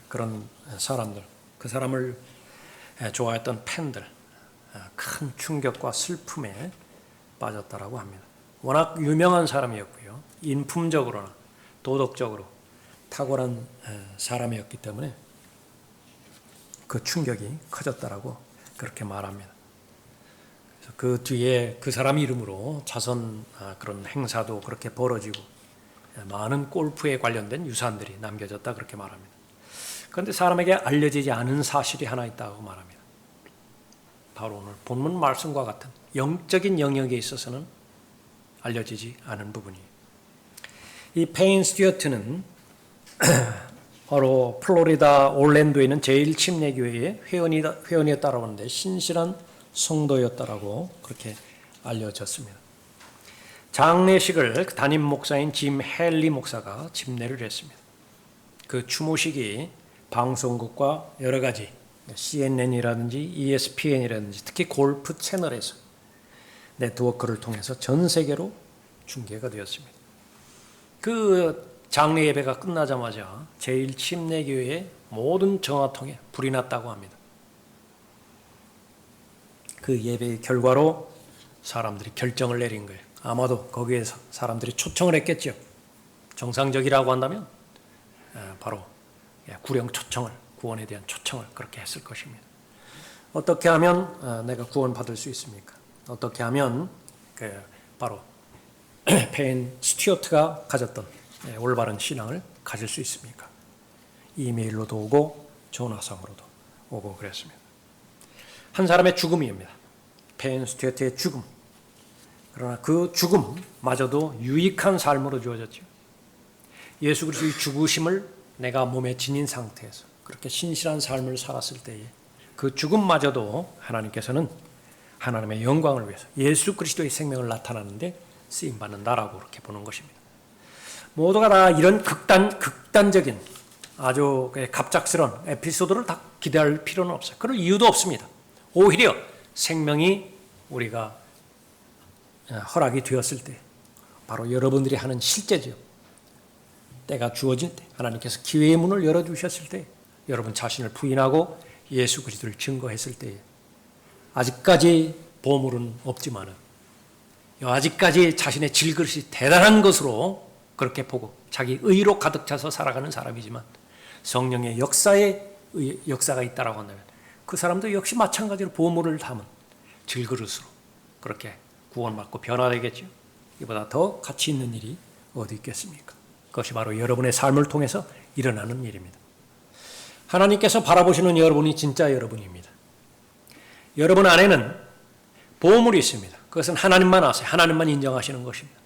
그런 사람들, 그 사람을 좋아했던 팬들 큰 충격과 슬픔에 빠졌다라고 합니다. 워낙 유명한 사람이었고요. 인품적으로나 도덕적으로 탁월한 사람이었기 때문에 그 충격이 커졌다라고 그렇게 말합니다. 그래서 그 뒤에 그 사람 이름으로 자선 그런 행사도 그렇게 벌어지고 많은 골프에 관련된 유산들이 남겨졌다 그렇게 말합니다. 그런데 사람에게 알려지지 않은 사실이 하나 있다고 말합니다. 바로 오늘 본문 말씀과 같은 영적인 영역에 있어서는 알려지지 않은 부분이에요. 이 페인 스튜어트는 바로 플로리다 올랜도에 있는 제1침례교회의 회원이었다라고 하는데 신실한 성도였다라고 그렇게 알려졌습니다. 장례식을 담임 목사인 짐 헨리 목사가 집례를 했습니다. 그 추모식이 방송국과 여러 가지 CNN이라든지 ESPN이라든지 특히 골프 채널에서 네트워크를 통해서 전 세계로 중계가 되었습니다. 그 장례 예배가 끝나자마자 제1침례교회의 모든 정화통에 불이 났다고 합니다. 그 예배의 결과로 사람들이 결정을 내린 거예요. 아마도 거기에서 사람들이 초청을 했겠죠. 정상적이라고 한다면 바로 구령 초청을, 구원에 대한 초청을 그렇게 했을 것입니다. 어떻게 하면 내가 구원받을 수 있습니까? 어떻게 하면 바로 페인 스튜어트가 가졌던 올바른 신앙을 가질 수 있습니까? 이메일로도 오고 전화상으로도 오고 그랬습니다. 한 사람의 죽음입니다. 페인 스튜어트의 죽음. 그러나 그 죽음마저도 유익한 삶으로 주어졌죠. 예수 그리스도의 죽으심을 내가 몸에 지닌 상태에서 그렇게 신실한 삶을 살았을 때에 그 죽음마저도 하나님께서는 하나님의 영광을 위해서 예수 그리스도의 생명을 나타나는데 쓰임받는다라고 그렇게 보는 것입니다. 모두가 다 이런 극단적인 아주 갑작스러운 에피소드를 다 기대할 필요는 없어요. 그럴 이유도 없습니다. 오히려 생명이 우리가 허락이 되었을 때 바로 여러분들이 하는 실제죠. 때가 주어질 때 하나님께서 기회의 문을 열어주셨을 때 여러분 자신을 부인하고 예수 그리스도를 증거했을 때 아직까지 보물은 없지만은 아직까지 자신의 질그릇이 대단한 것으로 그렇게 보고 자기 의로 가득 차서 살아가는 사람이지만 성령의 역사가 있다라고 한다면 그 사람도 역시 마찬가지로 보물을 담은 질그릇으로 그렇게 구원받고 변화되겠죠. 이보다 더 가치 있는 일이 어디 있겠습니까? 그것이 바로 여러분의 삶을 통해서 일어나는 일입니다. 하나님께서 바라보시는 여러분이 진짜 여러분입니다. 여러분 안에는 보물이 있습니다. 그것은 하나님만 아세요. 하나님만 인정하시는 것입니다.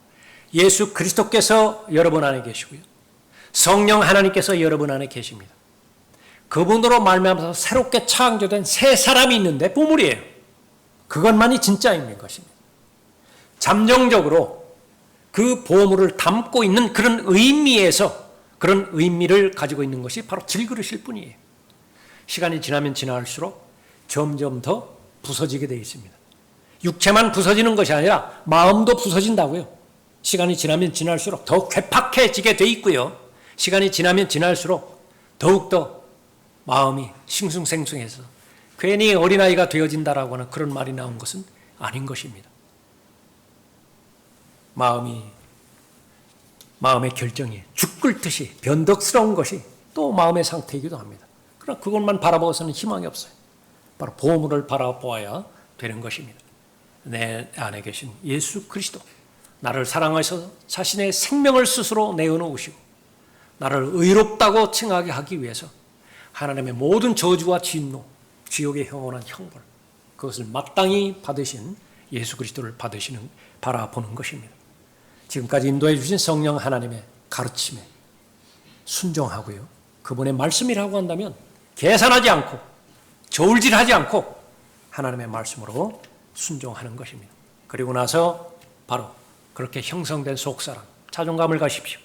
예수 그리스도께서 여러분 안에 계시고요. 성령 하나님께서 여러분 안에 계십니다. 그분으로 말미암아서 새롭게 창조된 새 사람이 있는데 보물이에요. 그것만이 진짜인 것입니다. 잠정적으로 그 보물을 담고 있는 그런 의미에서 그런 의미를 가지고 있는 것이 바로 질그릇일 뿐이에요. 시간이 지나면 지날수록 점점 더 부서지게 되어 있습니다. 육체만 부서지는 것이 아니라 마음도 부서진다고요. 시간이 지나면 지날수록 더 괴팍해지게 되어 있고요. 시간이 지나면 지날수록 더욱더 마음이 싱숭생숭해서 괜히 어린아이가 되어진다라고 하는 그런 말이 나온 것은 아닌 것입니다. 마음의 결정이 죽글듯이 변덕스러운 것이 또 마음의 상태이기도 합니다. 그러나 그것만 바라보고서는 희망이 없어요. 바로 보물을 바라보아야 되는 것입니다. 내 안에 계신 예수 그리스도, 나를 사랑하셔서 자신의 생명을 스스로 내어놓으시고 나를 의롭다고 칭하게 하기 위해서 하나님의 모든 저주와 진노, 지옥의 영원한 형벌, 그것을 마땅히 받으신 예수 그리스도를 바라보는 것입니다. 지금까지 인도해 주신 성령 하나님의 가르침에 순종하고요. 그분의 말씀이라고 한다면 계산하지 않고 저울질하지 않고 하나님의 말씀으로 순종하는 것입니다. 그리고 나서 바로 그렇게 형성된 속사람, 자존감을 가십시오.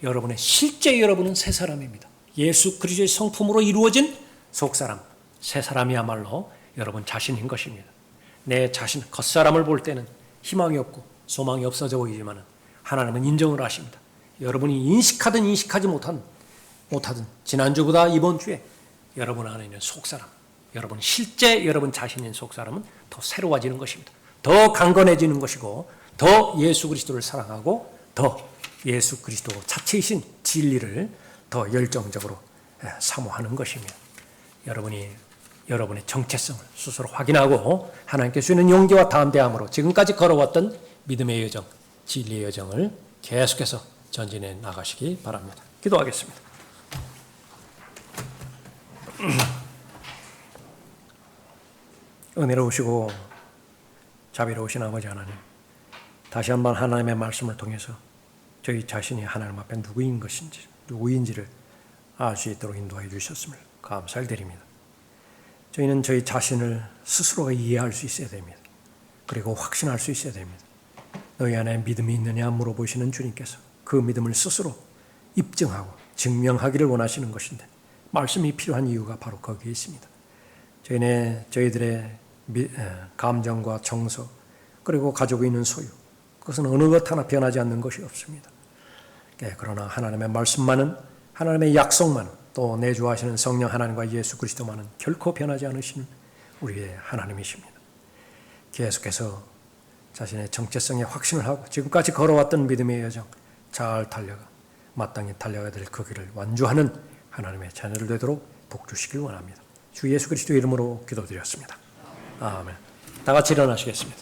여러분의 실제 여러분은 새 사람입니다. 예수 그리스도의 성품으로 이루어진 속사람, 새 사람이야말로 여러분 자신인 것입니다. 내 자신, 겉사람을 볼 때는 희망이 없고 소망이 없어져 보이지만 하나님은 인정을 하십니다. 여러분이 인식하든 인식하지 못하든 지난주보다 이번 주에 여러분 안에 있는 속사람, 여러분 실제 여러분 자신인 속사람은 더 새로워지는 것입니다. 더 강건해지는 것이고 더 예수 그리스도를 사랑하고 더 예수 그리스도 자체이신 진리를 더 열정적으로 사모하는 것입니다. 여러분이 여러분의 정체성을 스스로 확인하고 하나님께 주시는 용기와 담대함으로 지금까지 걸어왔던 믿음의 여정, 진리의 여정을 계속해서 전진해 나가시기 바랍니다. 기도하겠습니다. 은혜로우시고 자비로우신 아버지 하나님, 다시 한번 하나님의 말씀을 통해서 저희 자신이 하나님 앞에 누구인지를 알 수 있도록 인도해 주셨음을 감사를 드립니다. 저희는 저희 자신을 스스로가 이해할 수 있어야 됩니다. 그리고 확신할 수 있어야 됩니다. 너희 안에 믿음이 있느냐 물어보시는 주님께서 그 믿음을 스스로 입증하고 증명하기를 원하시는 것인데 말씀이 필요한 이유가 바로 거기에 있습니다. 저희들의 감정과 정서 그리고 가지고 있는 소유, 그것은 어느 것 하나 변하지 않는 것이 없습니다. 그러나 하나님의 말씀만은, 하나님의 약속만은, 또 내주하시는 성령 하나님과 예수 그리스도만은 결코 변하지 않으시는 우리의 하나님이십니다. 계속해서 자신의 정체성에 확신을 하고 지금까지 걸어왔던 믿음의 여정 잘 달려가 마땅히 달려가야 될 그 길을 완주하는 하나님의 자녀들 되도록 복주시길 원합니다. 주 예수 그리스도 이름으로 기도드렸습니다. 아멘. 다 같이 일어나시겠습니다.